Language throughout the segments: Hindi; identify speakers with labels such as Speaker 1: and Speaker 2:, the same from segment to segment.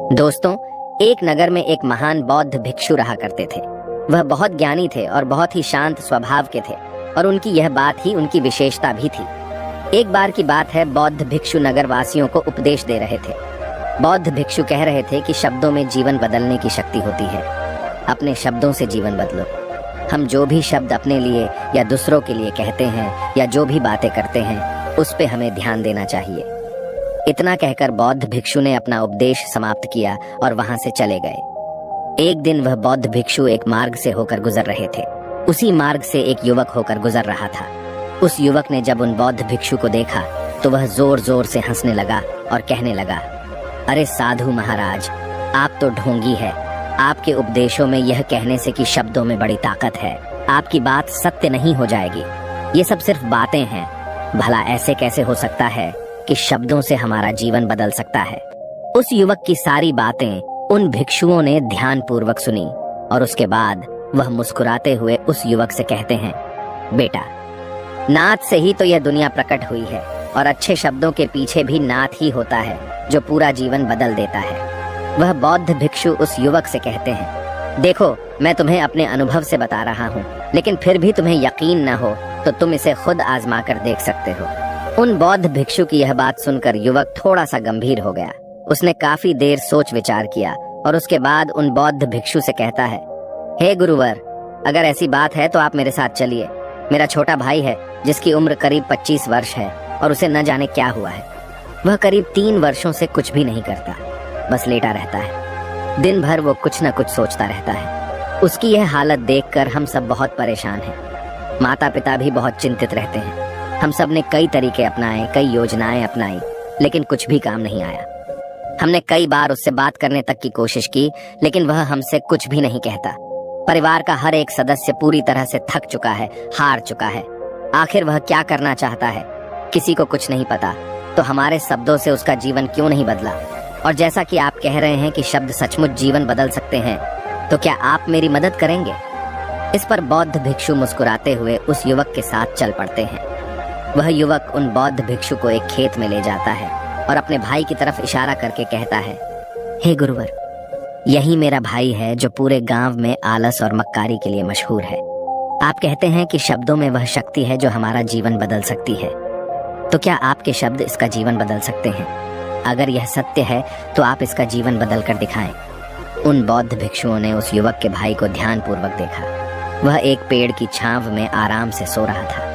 Speaker 1: दोस्तों, एक नगर में एक महान बौद्ध भिक्षु रहा करते थे। वह बहुत ज्ञानी थे और बहुत ही शांत स्वभाव के थे और उनकी यह बात ही उनकी विशेषता भी थी। एक बार की बात है, बौद्ध भिक्षु नगर वासियों को उपदेश दे रहे थे। बौद्ध भिक्षु कह रहे थे कि शब्दों में जीवन बदलने की शक्ति होती है। अपने शब्दों से जीवन बदलो। हम जो भी शब्द अपने लिए या दूसरों के लिए कहते हैं या जो भी बातें करते हैं, उस पे हमें ध्यान देना चाहिए। इतना कहकर बौद्ध भिक्षु ने अपना उपदेश समाप्त किया और वहां से चले गए। एक दिन वह बौद्ध भिक्षु एक मार्ग से होकर गुजर रहे थे। उसी मार्ग से एक युवक होकर गुजर रहा था। उस युवक ने जब उन बौद्ध भिक्षु को देखा तो वह जोर जोर से हंसने लगा और कहने लगा, अरे साधु महाराज, आप तो ढोंगी है। आपके उपदेशों में यह कहने से कि शब्दों में बड़ी ताकत है, आपकी बात सत्य नहीं हो जाएगी। ये सब सिर्फ बातें हैं। भला ऐसे कैसे हो सकता है कि शब्दों से हमारा जीवन बदल सकता है। उस युवक की सारी बातें उन भिक्षुओं ने ध्यान पूर्वक सुनी और उसके बाद वह मुस्कुराते हुए उस युवक से कहते हैं, बेटा, नाथ से ही तो यह दुनिया प्रकट हुई है और अच्छे शब्दों के पीछे भी नाथ ही होता है जो पूरा जीवन बदल देता है। वह बौद्ध भिक्षु उस युवक से कहते हैं, देखो, मैं तुम्हें अपने अनुभव से बता रहा हूँ, लेकिन फिर भी तुम्हें यकीन न हो तो तुम इसे खुद आजमा कर देख सकते हो। उन बौद्ध भिक्षु की यह बात सुनकर युवक थोड़ा सा गंभीर हो गया। उसने काफी देर सोच विचार किया और उसके बाद उन बौद्ध भिक्षु से कहता है, हे गुरुवर, अगर ऐसी बात है तो आप मेरे साथ चलिए। मेरा छोटा भाई है जिसकी उम्र करीब 25 वर्ष है और उसे न जाने क्या हुआ है। वह करीब 3 वर्षों से कुछ भी नहीं करता, बस लेटा रहता है। दिन भर वो कुछ न कुछ सोचता रहता है। उसकी यह हालत देखकर हम सब बहुत परेशान हैं। माता पिता भी बहुत चिंतित रहते हैं। हम सब ने कई तरीके अपनाए, कई योजनाएं अपनाई, लेकिन कुछ भी काम नहीं आया। हमने कई बार उससे बात करने तक की कोशिश की, लेकिन वह हमसे कुछ भी नहीं कहता। परिवार का हर एक सदस्य पूरी तरह से थक चुका है, हार चुका है। आखिर वह क्या करना चाहता है, किसी को कुछ नहीं पता। तो हमारे शब्दों से उसका जीवन क्यों नहीं बदला? और जैसा कि आप कह रहे हैं कि शब्द सचमुच जीवन बदल सकते हैं, तो क्या आप मेरी मदद करेंगे? इस पर बौद्ध भिक्षु मुस्कुराते हुए उस युवक के साथ चल पड़ते हैं। वह युवक उन बौद्ध भिक्षु को एक खेत में ले जाता है और अपने भाई की तरफ इशारा करके कहता है, हे गुरुवर, यही मेरा भाई है जो पूरे गांव में आलस और मक्कारी के लिए मशहूर है। आप कहते हैं कि शब्दों में वह शक्ति है जो हमारा जीवन बदल सकती है। तो क्या आपके शब्द इसका जीवन बदल सकते हैं? अगर यह सत्य है तो आप इसका जीवन बदल कर दिखाएं। उन बौद्ध भिक्षुओं ने उस युवक के भाई को ध्यानपूर्वक देखा। वह एक पेड़ की छांव में आराम से सो रहा था।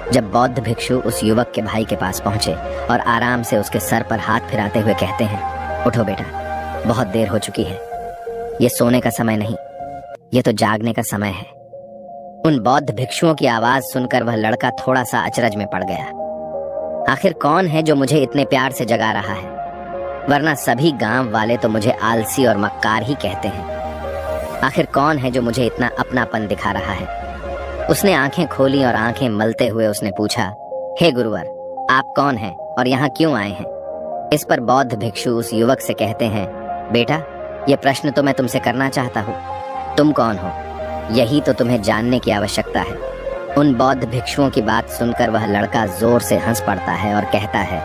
Speaker 1: जब बौद्ध भिक्षु उस युवक के भाई के पास पहुंचे और आराम से उसके सर पर हाथ फिराते हुए कहते हैं, उठो बेटा, बहुत देर हो चुकी है। ये सोने का समय नहीं, ये तो जागने का समय है। उन बौद्ध भिक्षुओं की आवाज सुनकर वह लड़का थोड़ा सा अचरज में पड़ गया। आखिर कौन है जो मुझे इतने प्यार से जगा रहा है? वरना सभी गांव वाले तो मुझे आलसी और मक्कार ही कहते हैं। आखिर कौन है जो मुझे इतना अपनापन दिखा रहा है? उसने आंखें खोली और आंखें मलते हुए उसने पूछा, हे गुरुवर, आप कौन हैं और यहाँ क्यों आए हैं? इस पर बौद्ध भिक्षु उस युवक से कहते हैं, बेटा, ये प्रश्न तो मैं तुमसे करना चाहता हूँ। तुम कौन हो, यही तो तुम्हें जानने की आवश्यकता है। उन बौद्ध भिक्षुओं की बात सुनकर वह लड़का जोर से हंस पड़ता है और कहता है,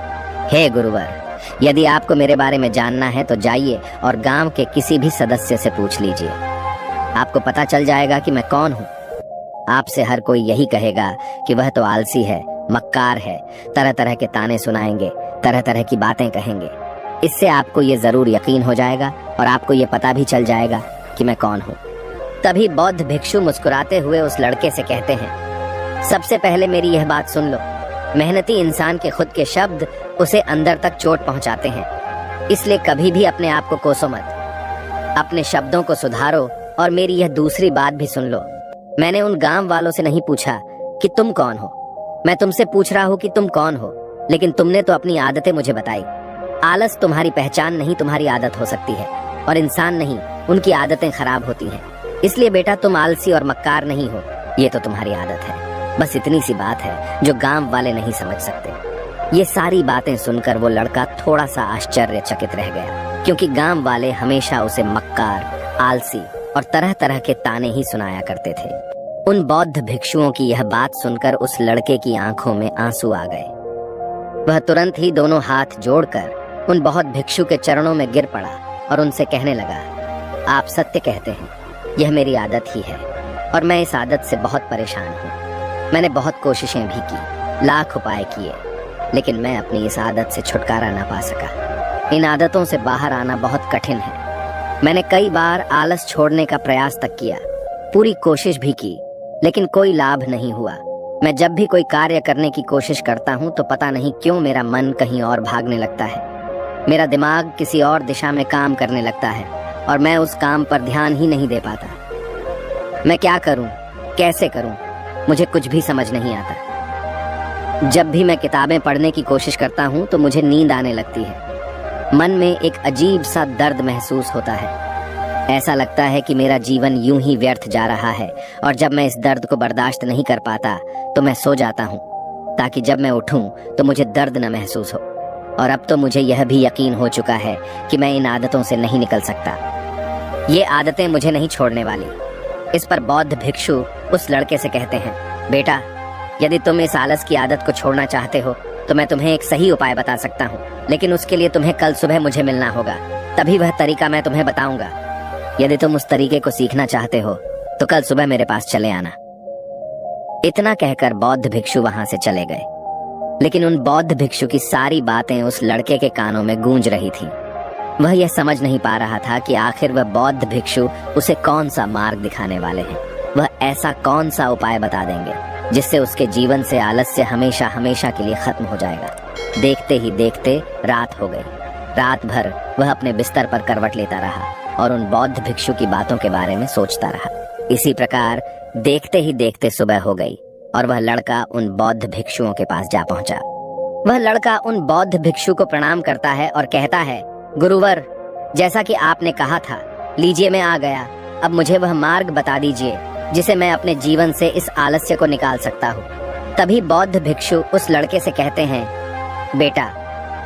Speaker 1: हे गुरुवर, यदि आपको मेरे बारे में जानना है तो जाइए और गांव के किसी भी सदस्य से पूछ लीजिए। आपको पता चल जाएगा कि मैं कौन हूँ। आपसे हर कोई यही कहेगा कि वह तो आलसी है, मक्कार है, तरह तरह के ताने सुनाएंगे, तरह तरह की बातें कहेंगे। इससे आपको ये जरूर यकीन हो जाएगा और आपको ये पता भी चल जाएगा कि मैं कौन हूँ। तभी बौद्ध भिक्षु मुस्कुराते हुए उस लड़के से कहते हैं, सबसे पहले मेरी यह बात सुन लो। मेहनती इंसान के खुद के शब्द उसे अंदर तक चोट पहुंचाते हैं, इसलिए कभी भी अपने आप को कोसो मत। अपने शब्दों को सुधारो। और मेरी यह दूसरी बात भी सुन लो। मैंने उन गांव वालों से नहीं पूछा कि तुम कौन हो, मैं तुमसे पूछ रहा हूँ कि तुम कौन हो। लेकिन तुमने तो अपनी आदतें मुझे बताई। आलस तुम्हारी पहचान नहीं, तुम्हारी आदत हो सकती है, और इंसान नहीं, उनकी आदतें खराब होती हैं। इसलिए बेटा, तुम आलसी और मक्कार नहीं हो, ये तो तुम्हारी आदत है। बस इतनी सी बात है जो गांव वाले नहीं समझ सकते। ये सारी बातें सुनकर वो लड़का थोड़ा सा आश्चर्यचकित रह गया, क्योंकि गांव वाले हमेशा उसे मक्कार, आलसी और तरह तरह के ताने ही सुनाया करते थे। उन बौद्ध भिक्षुओं की यह बात सुनकर उस लड़के की आंखों में आंसू आ गए। वह तुरंत ही दोनों हाथ जोड़कर उन बौद्ध भिक्षु के चरणों में गिर पड़ा और उनसे कहने लगा, आप सत्य कहते हैं, यह मेरी आदत ही है और मैं इस आदत से बहुत परेशान हूँ। मैंने बहुत कोशिशें भी की, लाख उपाय किए, लेकिन मैं अपनी इस आदत से छुटकारा ना पा सका। इन आदतों से बाहर आना बहुत कठिन है। मैंने कई बार आलस छोड़ने का प्रयास तक किया, पूरी कोशिश भी की, लेकिन कोई लाभ नहीं हुआ। मैं जब भी कोई कार्य करने की कोशिश करता हूँ तो पता नहीं क्यों मेरा मन कहीं और भागने लगता है। मेरा दिमाग किसी और दिशा में काम करने लगता है और मैं उस काम पर ध्यान ही नहीं दे पाता। मैं क्या करूं, कैसे करूं, मुझे कुछ भी समझ नहीं आता। जब भी मैं किताबें पढ़ने की कोशिश करता हूं तो मुझे नींद आने लगती है। मन में एक अजीब सा दर्द महसूस होता है। ऐसा लगता है कि मेरा जीवन यूं ही व्यर्थ जा रहा है और जब मैं इस दर्द को बर्दाश्त नहीं कर पाता तो मैं सो जाता हूं, ताकि जब मैं उठूं तो मुझे दर्द न महसूस हो। और अब तो मुझे यह भी यकीन हो चुका है कि मैं इन आदतों से नहीं निकल सकता। ये आदतें मुझे नहीं छोड़ने वाली। इस पर बौद्ध भिक्षु उस लड़के से कहते हैं, बेटा, यदि तुम इस आलस की आदत को छोड़ना चाहते हो तो मैं तुम्हें एक सही उपाय बता सकता हूँ, लेकिन उसके लिए तुम्हें कल सुबह मुझे मिलना होगा, तभी वह तरीका मैं तुम्हें बताऊंगा। यदि तुम उस तरीके को सीखना चाहते हो तो कल सुबह मेरे पास चले आना। इतना कहकर बौद्ध भिक्षु वहां से चले गए, लेकिन उन बौद्ध भिक्षु की सारी बातें उस लड़के के कानों में गूंज रही थीं। वह यह समझ नहीं पा रहा था कि आखिर वह बौद्ध भिक्षु उसे कौन सा मार्ग दिखाने वाले हैं। वह ऐसा कौन सा उपाय बता देंगे जिससे उसके जीवन से आलस्य हमेशा हमेशा के लिए खत्म हो जाएगा। देखते ही देखते रात हो गई। रात भर वह अपने बिस्तर पर करवट लेता रहा और उन बौद्ध भिक्षु की बातों के बारे में सोचता रहा। इसी प्रकार देखते ही देखते सुबह हो गई और वह लड़का उन बौद्ध भिक्षुओं के पास जा पहुंचा। वह लड़का उन बौद्ध भिक्षु को प्रणाम करता है और कहता है, गुरुवर, जैसा कि आपने कहा था, लीजिए मैं आ गया। अब मुझे वह मार्ग बता दीजिए जिसे मैं अपने जीवन से इस आलस्य को निकाल सकता हूँ। तभी बौद्ध भिक्षु उस लड़के से कहते हैं, बेटा,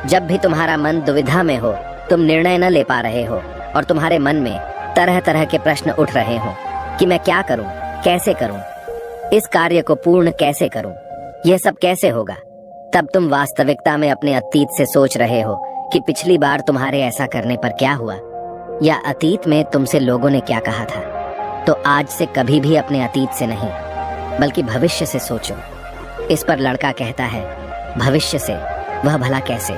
Speaker 1: जब भी तुम्हारा मन दुविधा में हो, तुम निर्णय न ले पा रहे हो और तुम्हारे मन में तरह तरह के प्रश्न उठ रहे हो कि मैं क्या करूं, कैसे करूं, इस कार्य को पूर्ण कैसे करूं, यह सब कैसे होगा, तब तुम वास्तविकता में अपने अतीत से सोच रहे हो कि पिछली बार तुम्हारे ऐसा करने पर क्या हुआ, या अतीत में तुमसे लोगों ने क्या कहा था। तो आज से कभी भी अपने अतीत से नहीं, बल्कि भविष्य से सोचो। इस पर लड़का कहता है, भविष्य से, वह भला कैसे?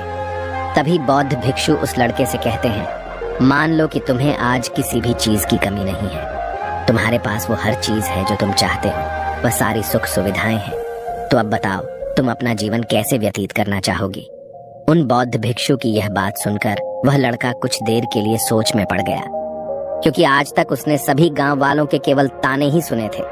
Speaker 1: तभी बौद्ध भिक्षु उस लड़के से कहते हैं, मान लो कि तुम्हें आज किसी भी चीज की कमी नहीं है, तुम्हारे पास वो हर चीज है जो तुम चाहते हो, वह सारी सुख सुविधाएं हैं। तो अब बताओ, तुम अपना जीवन कैसे व्यतीत करना चाहोगी? उन बौद्ध भिक्षु की यह बात सुनकर वह लड़का कुछ देर के लिए सोच में पड़ गया, क्योंकि आज तक उसने सभी गांव वालों के केवल ताने ही सुने थे।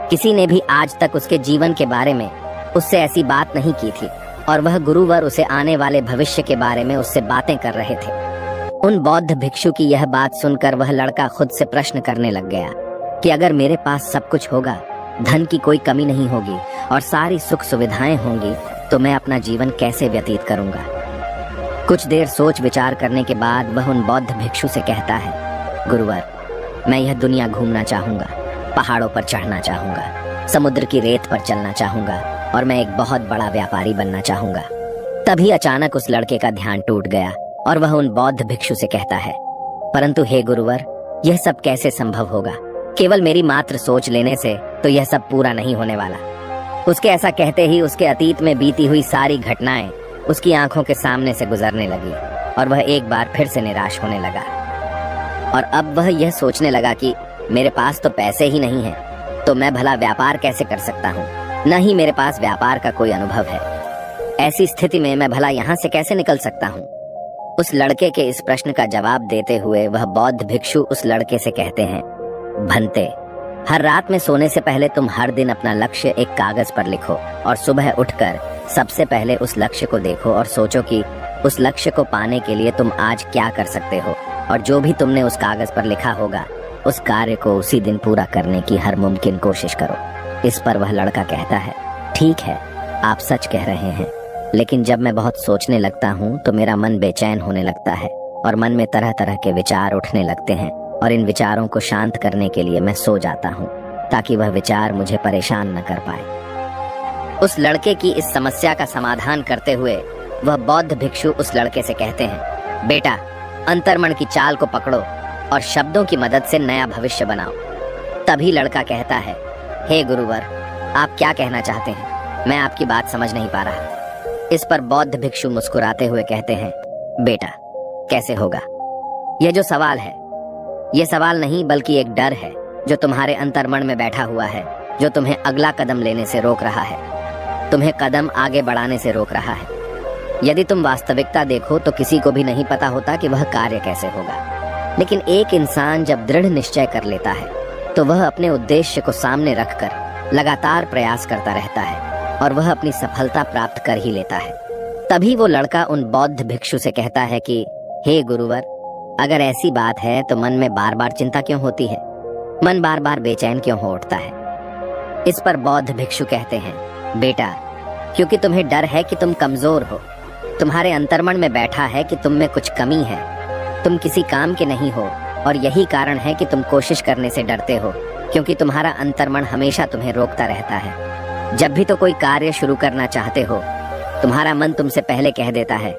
Speaker 1: किसी ने भी आज तक उसके जीवन के बारे में उससे ऐसी बात नहीं की थी और वह गुरुवर उसे आने वाले भविष्य के बारे में उससे बातें कर रहे थे। उन बौद्ध भिक्षु की यह बात सुनकर वह लड़का खुद से प्रश्न करने लग गया कि अगर मेरे पास सब कुछ होगा, धन की कोई कमी नहीं होगी और सारी सुख सुविधाएं होंगी, तो मैं अपना जीवन कैसे व्यतीत करूंगा? कुछ देर सोच विचार करने के बाद वह उन बौद्ध भिक्षु से कहता है, गुरुवर, मैं यह दुनिया घूमना चाहूंगा, पहाड़ों पर चढ़ना चाहूंगा, समुद्र की रेत पर चलना चाहूंगा और मैं एक बहुत बड़ा व्यापारी बनना चाहूंगा। तभी अचानक उस लड़के का ध्यान टूट गया और वह उन बौद्ध भिक्षु से कहता है, परंतु हे गुरुवर, यह सब कैसे संभव होगा? केवल मेरी मात्र सोच लेने से तो यह सब पूरा नहीं होने वाला। उसके ऐसा कहते ही उसके अतीत में बीती हुई सारी घटनाएं उसकी आंखों के सामने से गुजरने लगी और वह एक बार फिर से निराश होने लगा। और अब वह यह सोचने लगा कि मेरे पास तो पैसे ही नहीं है, तो मैं भला व्यापार कैसे कर सकता हूँ? न ही मेरे पास व्यापार का कोई अनुभव है। ऐसी स्थिति में मैं भला यहाँ से कैसे निकल सकता हूँ? उस लड़के के इस प्रश्न का जवाब देते हुए वह बौद्ध भिक्षु उस लड़के से कहते हैं, भंते, हर रात में सोने से पहले तुम हर दिन अपना लक्ष्य एक कागज पर लिखो और सुबह उठकर सबसे पहले उस लक्ष्य को देखो और सोचो कि उस लक्ष्य को पाने के लिए तुम आज क्या कर सकते हो, और जो भी तुमने उस कागज पर लिखा होगा उस कार्य को उसी दिन पूरा करने की हर मुमकिन कोशिश करो। इस पर वह लड़का कहता है, ठीक है, आप सच कह रहे हैं, लेकिन जब मैं बहुत सोचने लगता हूँ तो मेरा मन बेचैन होने लगता है और मन में तरह तरह के विचार उठने लगते हैं और इन विचारों को शांत करने के लिए मैं सो जाता हूँ ताकि वह विचार मुझे परेशान न कर पाए। उस लड़के की इस समस्या का समाधान करते हुए वह बौद्ध भिक्षु उस लड़के से कहते हैं, बेटा, अंतर्मन की चाल को पकड़ो और शब्दों की मदद से नया भविष्य बनाओ। तभी लड़का कहता है, हे गुरुवर, आप क्या कहना चाहते हैं? मैं आपकी बात समझ नहीं पा रहा। इस पर बौद्ध भिक्षु मुस्कुराते हुए कहते हैं, बेटा, कैसे होगा? यह जो सवाल है, यह सवाल नहीं बल्कि एक डर है जो तुम्हारे अंतर्मन में बैठा हुआ है, जो तुम्हें अगला कदम लेने से रोक रहा है, तुम्हें कदम आगे बढ़ाने से रोक रहा है। यदि तुम वास्तविकता देखो तो किसी को भी नहीं पता होता कि वह कार्य कैसे होगा, लेकिन एक इंसान जब दृढ़ निश्चय कर लेता है तो वह अपने उद्देश्य को सामने रखकर लगातार प्रयास करता रहता है और वह अपनी सफलता प्राप्त कर ही लेता है। तभी वो लड़का उन बौद्ध भिक्षु से कहता है कि हे गुरुवर, अगर ऐसी बात है तो मन में बार बार चिंता क्यों होती है? मन बार बार बेचैन क्यों हो उठता है? इस पर बौद्ध भिक्षु कहते हैं, बेटा, क्योंकि तुम्हें डर है कि तुम कमजोर हो। तुम्हारे अंतर्मन में बैठा है कि तुम में कुछ कमी है, तुम किसी काम के नहीं हो, और यही कारण है कि तुम कोशिश करने से डरते हो, क्योंकि तुम्हारा अंतर्मन हमेशा तुम्हें रोकता रहता है। जब भी तो कोई कार्य शुरू करना चाहते हो, तुम्हारा मन तुमसे पहले कह देता है,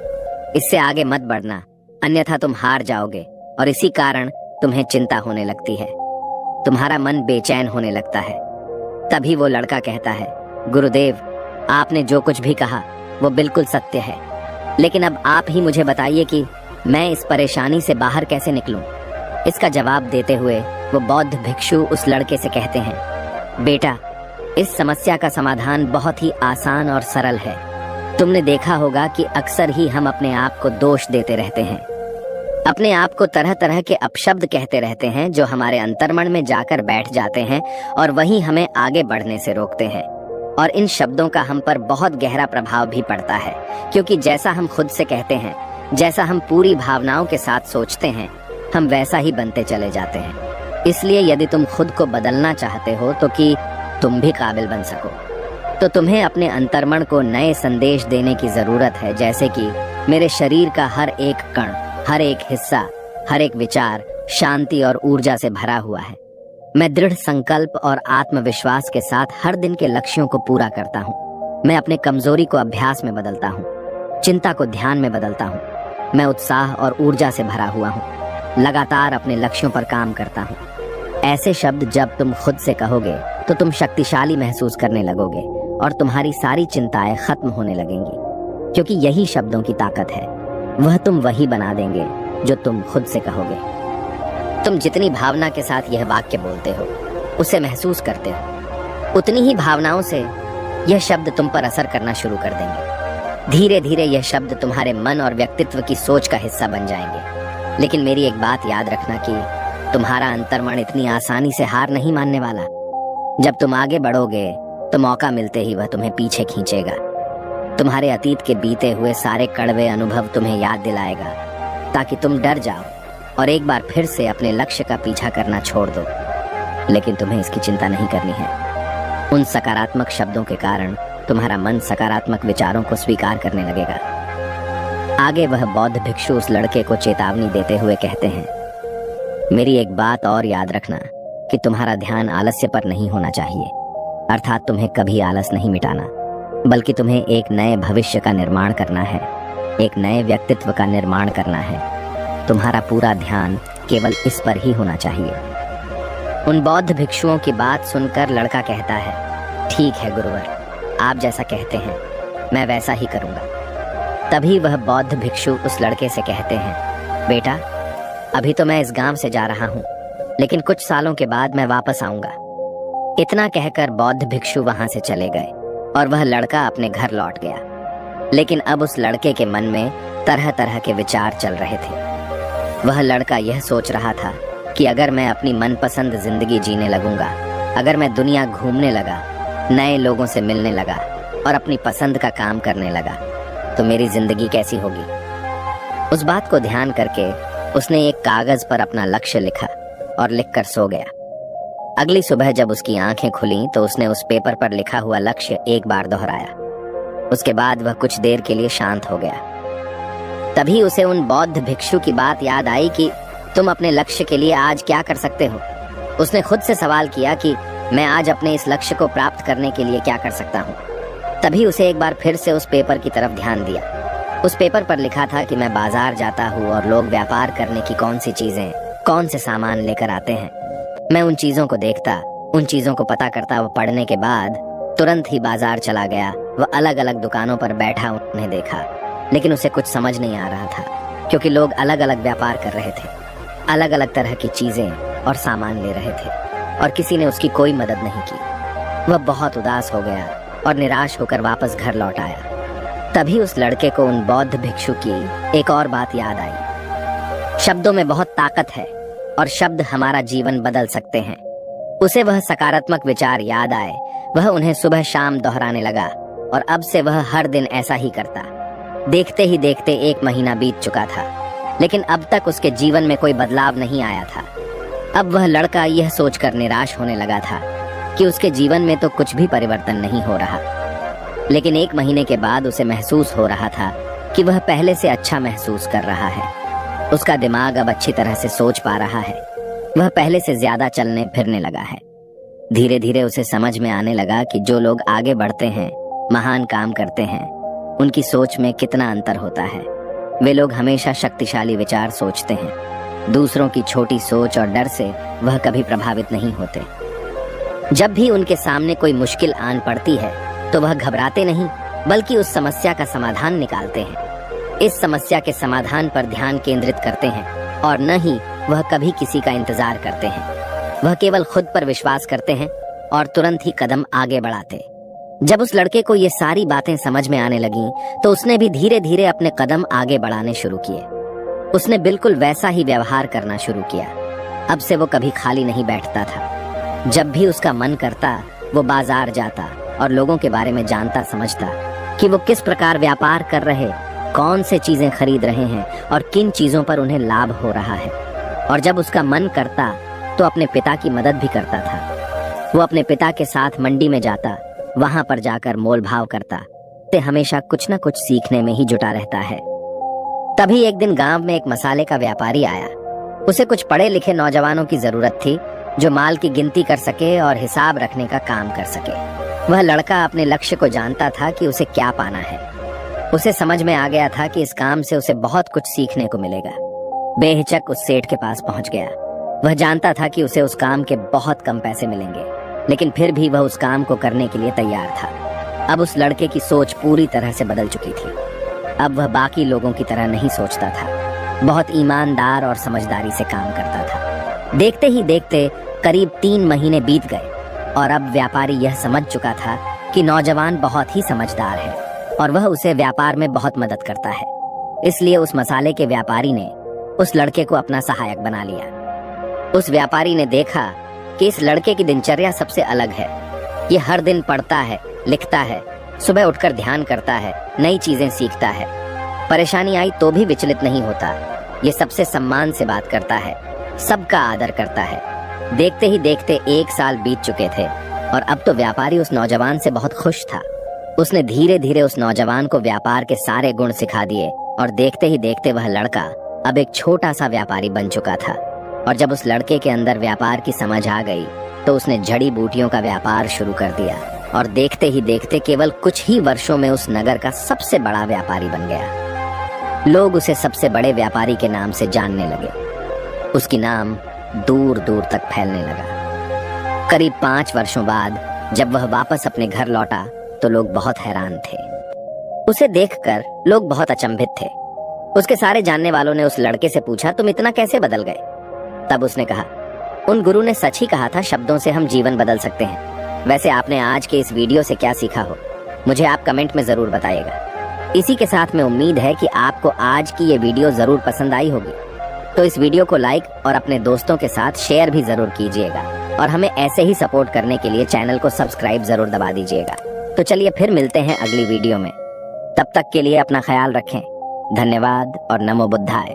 Speaker 1: इससे आगे मत बढ़ना, अन्यथा तुम हार जाओगे, और इसी कारण तुम्हें चिंता होने लगती है, तुम्हारा मन बेचैन होने लगता है। तभी वो लड़का कहता है, गुरुदेव, आपने जो कुछ भी कहा वो बिल्कुल सत्य है, लेकिन अब आप ही मुझे बताइए कि मैं इस परेशानी से बाहर कैसे निकलूं? इसका जवाब देते हुए वो बौद्ध भिक्षु उस लड़के से कहते हैं, बेटा, इस समस्या का समाधान बहुत ही आसान और सरल है। तुमने देखा होगा कि अक्सर ही हम अपने आप को दोष देते रहते हैं, अपने आप को तरह तरह के अपशब्द कहते रहते हैं जो हमारे अंतर्मन में जाकर बैठ जाते हैं और वही हमें आगे बढ़ने से रोकते हैं। और इन शब्दों का हम पर बहुत गहरा प्रभाव भी पड़ता है, क्योंकि जैसा हम खुद से कहते हैं, जैसा हम पूरी भावनाओं के साथ सोचते हैं, हम वैसा ही बनते चले जाते हैं। इसलिए यदि तुम खुद को बदलना चाहते हो तो कि तुम भी काबिल बन सको, तो तुम्हें अपने अंतर्मन को नए संदेश देने की जरूरत है, जैसे कि मेरे शरीर का हर एक कण, हर एक हिस्सा, हर एक विचार शांति और ऊर्जा से भरा हुआ है। मैं दृढ़ संकल्प और आत्मविश्वास के साथ हर दिन के लक्ष्यों को पूरा करता हूँ। मैं अपने कमजोरी को अभ्यास में बदलता हूँ, चिंता को ध्यान में बदलता हूँ। मैं उत्साह और ऊर्जा से भरा हुआ हूँ, लगातार अपने लक्ष्यों पर काम करता हूँ। ऐसे शब्द जब तुम खुद से कहोगे तो तुम शक्तिशाली महसूस करने लगोगे और तुम्हारी सारी चिंताएं खत्म होने लगेंगी, क्योंकि यही शब्दों की ताकत है। वह तुम वही बना देंगे जो तुम खुद से कहोगे। तुम जितनी भावना के साथ यह वाक्य बोलते हो, उसे महसूस करते हो, उतनी ही भावनाओं से यह शब्द तुम पर असर करना शुरू कर देंगे। धीरे धीरे यह शब्द तुम्हारे मन और व्यक्तित्व की सोच का हिस्सा बन जाएंगे। लेकिन मेरी एक बात याद रखना कि तुम्हारा अंतर्मन इतनी आसानी से हार नहीं मानने वाला। जब तुम आगे बढ़ोगे तो मौका मिलते ही वह तुम्हें पीछे खींचेगा। तुम्हारे अतीत के बीते हुए सारे कड़वे अनुभव तुम्हें याद दिलाएगा, ताकि तुम डर जाओ और एक बार फिर से अपने लक्ष्य का पीछा करना छोड़ दो। लेकिन तुम्हें इसकी चिंता नहीं करनी है। उन सकारात्मक शब्दों के कारण तुम्हारा मन सकारात्मक विचारों को स्वीकार करने लगेगा। आगे वह बौद्ध भिक्षु उस लड़के को चेतावनी देते हुए कहते हैं, मेरी एक बात और याद रखना कि तुम्हारा ध्यान आलस्य पर नहीं होना चाहिए, अर्थात तुम्हें कभी आलस नहीं मिटाना, बल्कि तुम्हें एक नए भविष्य का निर्माण करना है, एक नए व्यक्तित्व का निर्माण करना है। तुम्हारा पूरा ध्यान केवल इस पर ही होना चाहिए। उन बौद्ध भिक्षुओं की बात सुनकर लड़का कहता है, ठीक है गुरुवर, आप जैसा कहते हैं मैं वैसा ही करूंगा। तभी वह बौद्ध भिक्षु उस लड़के से कहते हैं, बेटा, अभी तो मैं इस गांव से जा रहा हूँ, लेकिन कुछ सालों के बाद मैं वापस आऊंगा। इतना कहकर बौद्ध भिक्षु वहां से चले गए और वह लड़का अपने घर लौट गया। लेकिन अब उस लड़के के मन में तरह तरह के विचार चल रहे थे। वह लड़का यह सोच रहा था कि अगर मैं अपनी मनपसंद जिंदगी जीने लगूंगा, अगर मैं दुनिया घूमने लगा, नए लोगों से मिलने लगा और अपनी पसंद का काम करने लगा, तो मेरी जिंदगी कैसी होगी। उस बात को ध्यान करके उसने एक कागज पर अपना लक्ष्य लिखा और लिखकर सो गया। अगली सुबह जब उसकी आंखें खुली तो उसने उस पेपर पर लिखा हुआ लक्ष्य एक बार दोहराया। उसके बाद वह कुछ देर के लिए शांत हो गया। तभी उसे उन बौद्ध भिक्षु की बात याद आई कि तुम अपने लक्ष्य के लिए आज क्या कर सकते हो। उसने खुद से सवाल किया कि मैं आज अपने इस लक्ष्य को प्राप्त करने के लिए क्या कर सकता हूँ। तभी उसे एक बार फिर से उस पेपर की तरफ ध्यान दिया। उस पेपर पर लिखा था कि मैं बाजार जाता हूँ और लोग व्यापार करने की कौन सी चीजें, कौन से सामान लेकर आते हैं। मैं उन चीजों को देखता, उन चीजों को पता करता व पढ़ने के बाद तुरंत ही बाजार चला गया व अलग अलग दुकानों पर बैठा उन्हें देखा। लेकिन उसे कुछ समझ नहीं आ रहा था, क्योंकि लोग अलग अलग व्यापार कर रहे थे, अलग अलग तरह की चीजें और सामान ले रहे थे और किसी ने उसकी कोई मदद नहीं की। वह बहुत उदास हो गया और निराश होकर वापस घर लौट आया। तभी उस लड़के को उन बौद्ध भिक्षु की एक और बात याद आई। शब्दों में बहुत ताकत है और शब्द हमारा जीवन बदल सकते हैं। उसे वह सकारात्मक विचार याद आए। वह उन्हें सुबह शाम दोहराने लगा और अब से वह हर दिन ऐसा ही करता। देखते ही देखते 1 महीना बीत चुका था, लेकिन अब तक उसके जीवन में कोई बदलाव नहीं आया था। अब वह लड़का यह सोचकर निराश होने लगा था कि उसके जीवन में तो कुछ भी परिवर्तन नहीं हो रहा। लेकिन 1 महीने के बाद उसे महसूस हो रहा था कि वह पहले से अच्छा महसूस कर रहा है। उसका दिमाग अब अच्छी तरह से सोच पा रहा है। वह पहले से ज्यादा चलने फिरने लगा है। धीरे धीरे उसे समझ में आने लगा कि जो लोग आगे बढ़ते हैं, महान काम करते हैं, उनकी सोच में कितना अंतर होता है। वे लोग हमेशा शक्तिशाली विचार सोचते हैं। दूसरों की छोटी सोच और डर से वह कभी प्रभावित नहीं होते। जब भी उनके सामने कोई मुश्किल आन पड़ती है तो वह घबराते नहीं, बल्कि उस समस्या का समाधान निकालते हैं। इस समस्या के समाधान पर ध्यान केंद्रित करते हैं और न ही वह कभी किसी का इंतजार करते हैं। वह केवल खुद पर विश्वास करते हैं और तुरंत ही कदम आगे बढ़ाते। जब उस लड़के को ये सारी बातें समझ में आने लगीं, तो उसने भी धीरे धीरे अपने कदम आगे बढ़ाने शुरू किए। उसने बिल्कुल वैसा ही व्यवहार करना शुरू किया। अब से वो कभी खाली नहीं बैठता था। जब भी उसका मन करता, वो बाजार जाता और लोगों के बारे में जानता समझता कि वो किस प्रकार व्यापार कर रहे, कौन से चीजें खरीद रहे हैं और किन चीजों पर उन्हें लाभ हो रहा है। और जब उसका मन करता तो अपने पिता की मदद भी करता था। वो अपने पिता के साथ मंडी में जाता, वहां पर जाकर मोल भाव करता। ते हमेशा कुछ न कुछ सीखने में ही जुटा रहता है। तभी एक दिन गांव में एक मसाले का व्यापारी आया। उसे कुछ पढ़े लिखे नौजवानों की जरूरत थी, जो माल की गिनती कर सके और हिसाब रखने का काम कर सके। वह लड़का अपने लक्ष्य को जानता था कि उसे क्या पाना है। उसे समझ में आ गया था कि इस काम से उसे बहुत कुछ सीखने को मिलेगा। बेहिचक उस सेठ के पास पहुंच गया। वह जानता था कि उसे उस काम के बहुत कम पैसे मिलेंगे, लेकिन फिर भी वह उस काम को करने के लिए तैयार था। अब उस लड़के की सोच पूरी तरह से बदल चुकी थी। अब वह बाकी लोगों की तरह नहीं सोचता था। बहुत ईमानदार और समझदारी से काम करता था। देखते ही देखते करीब 3 महीने बीत गए और अब व्यापारी यह समझ चुका था कि नौजवान बहुत ही समझदार है और वह उसे व्यापार में बहुत मदद करता है। इसलिए उस मसाले के व्यापारी ने उस लड़के को अपना सहायक बना लिया। उस व्यापारी ने देखा कि इस लड़के की दिनचर्या सबसे अलग है। ये हर दिन पढ़ता है, लिखता है, सुबह उठकर ध्यान करता है, नई चीजें सीखता है। परेशानी आई तो भी विचलित नहीं होता। ये सबसे सम्मान से बात करता है, सबका आदर करता है। देखते ही देखते 1 साल बीत चुके थे और अब तो व्यापारी उस नौजवान से बहुत खुश था। उसने धीरे धीरे उस नौजवान को व्यापार के सारे गुण सिखा दिए और देखते ही देखते वह लड़का अब एक छोटा सा व्यापारी बन चुका था। और जब उस लड़के के अंदर व्यापार की समझ आ गई तो उसने जड़ी बूटियों का व्यापार शुरू कर दिया और देखते ही देखते केवल कुछ ही वर्षों में उस नगर का सबसे बड़ा व्यापारी बन गया। लोग उसे सबसे बड़े व्यापारी के नाम से जानने लगे। उसकी नाम दूर दूर तक फैलने लगा। करीब 5 वर्षों बाद जब वह वापस अपने घर लौटा तो लोग बहुत हैरान थे। उसे देखकर लोग बहुत अचंभित थे। उसके सारे जानने वालों ने उस लड़के से पूछा, तुम इतना कैसे बदल गए? तब उसने कहा, उन गुरु ने सच ही कहा था, शब्दों से हम जीवन बदल सकते हैं। वैसे आपने आज के इस वीडियो से क्या सीखा हो, मुझे आप कमेंट में जरूर बताइएगा। इसी के साथ में उम्मीद है कि आपको आज की ये वीडियो जरूर पसंद आई होगी। तो इस वीडियो को लाइक और अपने दोस्तों के साथ शेयर भी जरूर कीजिएगा और हमें ऐसे ही सपोर्ट करने के लिए चैनल को सब्सक्राइब जरूर दबा दीजिएगा। तो चलिए फिर मिलते हैं अगली वीडियो में। तब तक के लिए अपना ख्याल रखें। धन्यवाद और नमो बुद्धाय।